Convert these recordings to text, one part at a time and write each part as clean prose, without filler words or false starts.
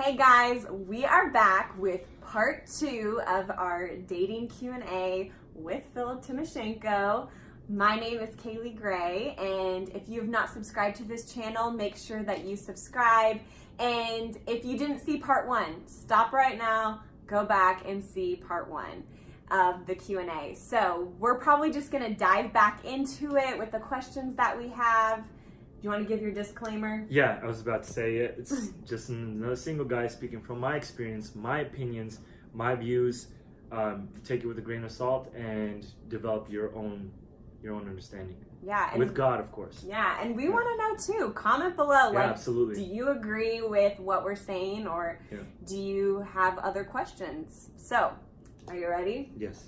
Hey guys, we are back with part 2 of our dating Q&A with Philip Timoshenko. My name is Kaley Gray, and if you have not subscribed to this channel, make sure that you subscribe. And if you didn't see part 1, stop right now, go back and see part 1 of the Q&A. So we're probably just gonna dive back into it with the questions that we have. Do you want to give your disclaimer? Yeah, I was about to say it. It's just another single guy speaking from my experience, my opinions, my views. Take it with a grain of salt and develop your own understanding. Yeah, and with God, of course. Yeah, and we want to know too. Comment below. Yeah, absolutely. Do you agree with what we're saying, or do you have other questions? So, are you ready? Yes.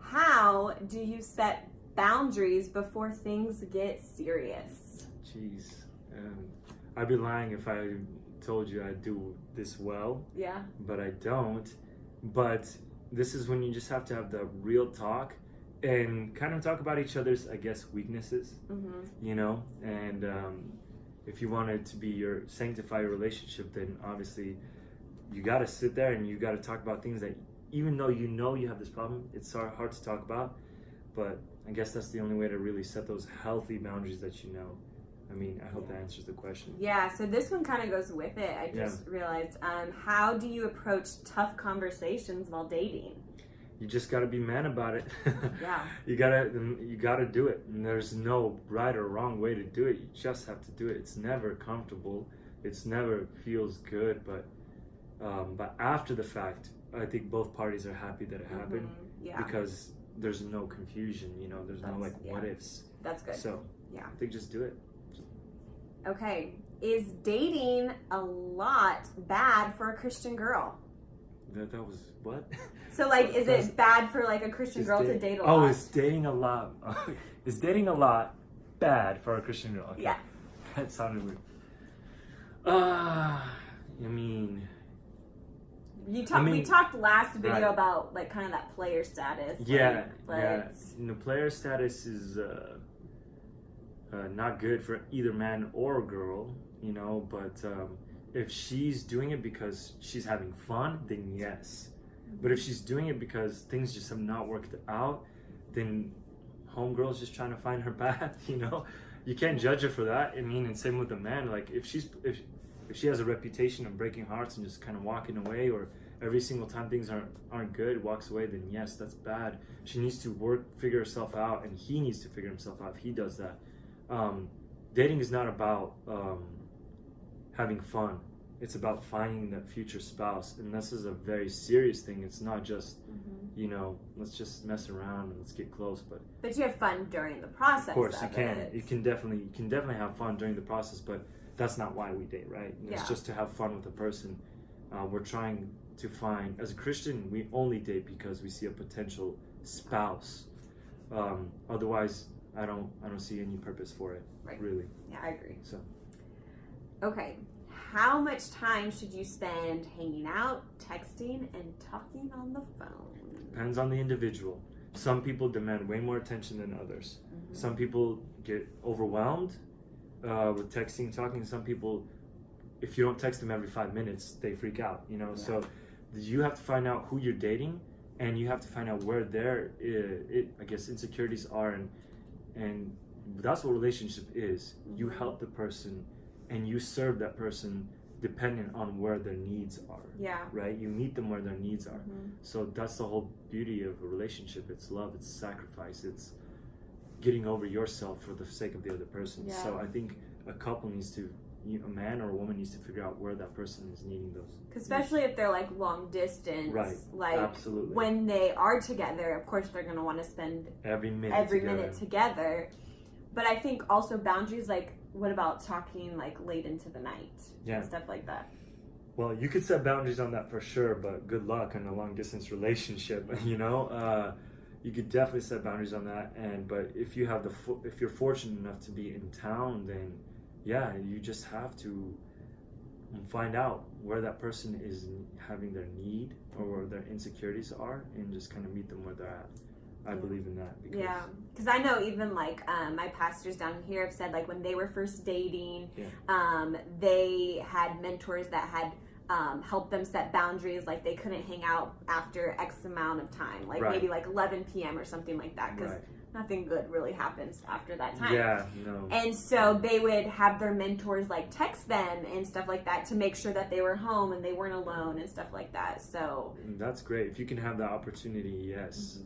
How do you set boundaries before things get serious? Jeez, I'd be lying if I told you I do this well. Yeah. But I don't. But this is when you just have to have the real talk and kind of talk about each other's, I guess, weaknesses. You know, and if you want it to be your sanctify your relationship, then obviously you got to sit there and you got to talk about things that, even though you know you have this problem, it's hard to talk about. But I guess that's the only way to really set those healthy boundaries that you know. I mean, I hope that answers the question. Yeah, so this one kind of goes with it. I just realized, how do you approach tough conversations while dating? You just got to be man about it. Yeah. You gotta do it. And there's no right or wrong way to do it. You just have to do it. It's never comfortable. It's never feels good. But after the fact, I think both parties are happy that it happened. Yeah. Because there's no confusion, you know, there's no like what ifs. That's good. So yeah, I think just do it. Okay, is dating a lot bad for a Christian girl? That was what? So like, is it bad for like a Christian girl to date a lot? Oh, is dating a lot? Is dating a lot bad for a Christian girl? Okay. Yeah. That sounded weird. I mean. We talked last video about like kind of that player status. Yeah, yeah. You know, player status is not good for either man or girl. You know, but if she's doing it because she's having fun, then yes. But if she's doing it because things just have not worked out, then homegirl's just trying to find her path. You know, you can't judge her for that. I mean, and same with the man. Like if she has a reputation of breaking hearts and just kind of walking away, or every single time things aren't good, walks away, then yes, that's bad. She needs to figure herself out, and he needs to figure himself out if he does that. Dating is not about having fun. It's about finding that future spouse, and this is a very serious thing. It's not just you know, let's just mess around and let's get close, but you have fun during the process. Of course, you can. You can definitely have fun during the process, but that's not why we date, right? It's just to have fun with a person. We're trying to find, as a Christian, we only date because we see a potential spouse. Otherwise, I don't see any purpose for it. Right. Really. Yeah, I agree. So. Okay, how much time should you spend hanging out, texting, and talking on the phone? Depends on the individual. Some people demand way more attention than others. Some people get overwhelmed with texting, talking. Some people, if you don't text them every 5 minutes, they freak out, you know. So you have to find out who you're dating, and you have to find out where their I guess insecurities are, and that's what relationship is. You help the person and you serve that person depending on where their needs are. Yeah. Right? You meet them where their needs are. So that's the whole beauty of a relationship. It's love, it's sacrifice, it's getting over yourself for the sake of the other person. Yeah. So I think a couple needs to, a man or a woman needs to figure out where that person is needing those. Especially if they're like long distance. Right. Like absolutely. When they are together, of course they're going to want to spend every minute together. But I think also boundaries, like what about talking like late into the night and stuff like that? Well, you could set boundaries on that for sure, but good luck in a long distance relationship. You know, you could definitely set boundaries on that. But if you have if you're fortunate enough to be in town, then yeah, you just have to find out where that person is having their need or where their insecurities are, and just kind of meet them where they're at. I believe in that. Because, yeah, because I know even like my pastors down here have said like when they were first dating, they had mentors that had helped them set boundaries, like they couldn't hang out after X amount of time, like maybe like 11 p.m. or something like that, because nothing good really happens after that time. Yeah, no. And so they would have their mentors like text them and stuff like that to make sure that they were home and they weren't alone and stuff like that. So that's great. If you can have that opportunity, yes.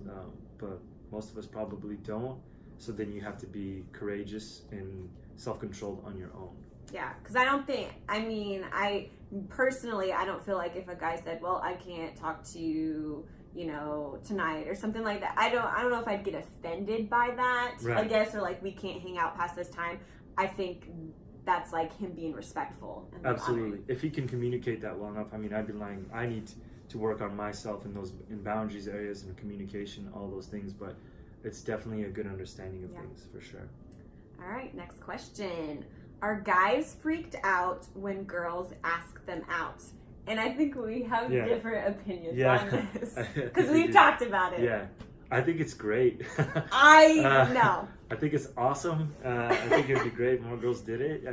But most of us probably don't. So then you have to be courageous and self-controlled on your own. Yeah, because I personally, I don't feel like if a guy said, well, I can't talk to you, tonight or something like that. I don't know if I'd get offended by that, I guess, or like we can't hang out past this time. I think that's like him being respectful. And absolutely. If he can communicate that well enough, I'd be lying. I need to work on myself in boundaries areas and communication, all those things, but it's definitely a good understanding of things for sure. All right, next question. Are guys freaked out when girls ask them out? And I think we have different opinions on this because we've talked about it. Yeah, I think it's great. I know. I think it's awesome. I think it'd be great if more girls did it.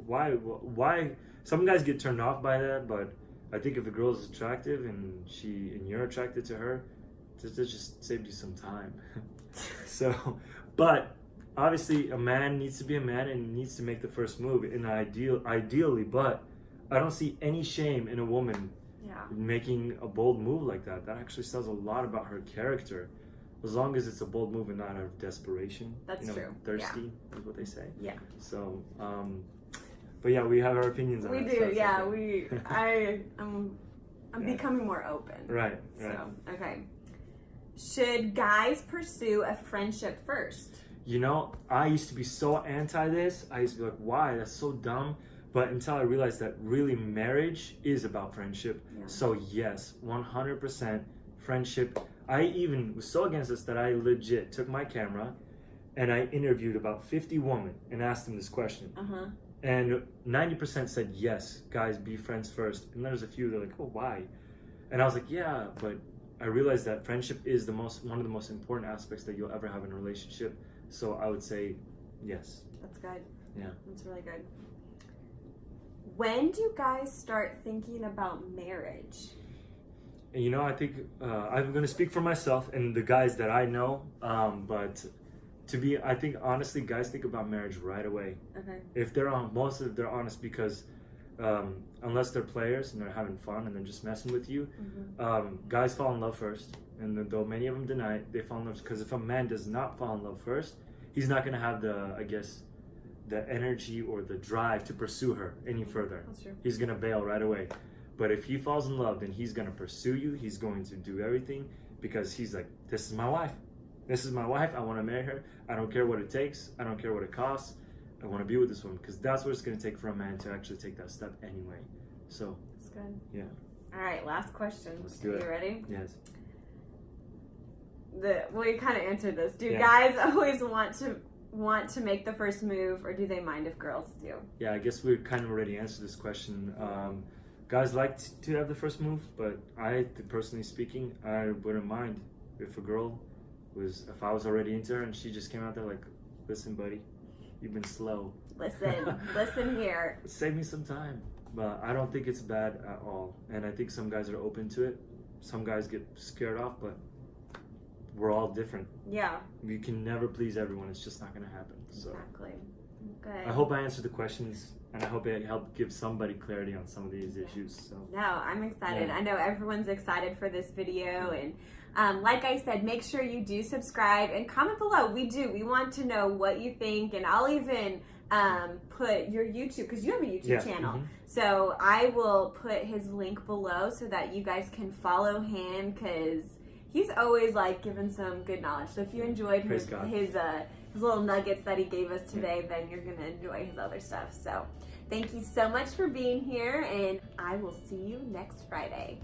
Why? Some guys get turned off by that, but I think if a girl is attractive and you're attracted to her, that just saved you some time. So, but obviously a man needs to be a man and needs to make the first move ideally, but I don't see any shame in a woman making a bold move like that. That actually says a lot about her character, as long as it's a bold move and not out of desperation. That's true. Thirsty is what they say. Yeah. So, but yeah, we have our opinions on it. We do, yeah. Okay. I'm becoming more open. Right. So, okay. Should guys pursue a friendship first? I used to be so anti this. I used to be like, why? That's so dumb. But until I realized that really marriage is about friendship. Yeah. So yes, 100% friendship. I even was so against this that I legit took my camera and I interviewed about 50 women and asked them this question. And 90% said, yes, guys, be friends first. And there's a few that are like, oh, why? And I was like, yeah, but I realized that friendship is one of the most important aspects that you'll ever have in a relationship. So I would say yes. That's good. Yeah. That's really good. When do guys start thinking about marriage? And I think I'm going to speak for myself and the guys that I know. But I think honestly, guys think about marriage right away. Okay. If they're honest because unless they're players and they're having fun and they're just messing with you, guys fall in love first. And though many of them deny it, they fall in love because if a man does not fall in love first, he's not going to have the energy or the drive to pursue her any further. That's true. He's going to bail right away. But if he falls in love, then he's going to pursue you. He's going to do everything because he's like, this is my wife. This is my wife. I want to marry her. I don't care what it takes. I don't care what it costs. I want to be with this woman because that's what it's going to take for a man to actually take that step anyway. So that's good. Yeah. All right, last question. Let's do it. You ready? Yes. You kind of answered this. Do guys always want to make the first move, or do they mind if girls do? Yeah, I guess we kind of already answered this question. Guys like to have the first move, but personally speaking, I wouldn't mind if if I was already into her and she just came out there like, listen, buddy, you've been slow. Listen here. Save me some time. But I don't think it's bad at all. And I think some guys are open to it. Some guys get scared off, but we're all different. Yeah. You can never please everyone. It's just not going to happen. So. Exactly. Okay. I hope I answered the questions, and I hope it helped give somebody clarity on some of these issues. So. No, I'm excited. I know everyone's excited for this video, and like I said, make sure you do subscribe and comment below. We want to know what you think, and I'll even put your YouTube, because you have a YouTube channel. So I will put his link below so that you guys can follow him, because he's always like giving some good knowledge. So if you enjoyed his little nuggets that he gave us today, then you're gonna enjoy his other stuff. So thank you so much for being here, and I will see you next Friday.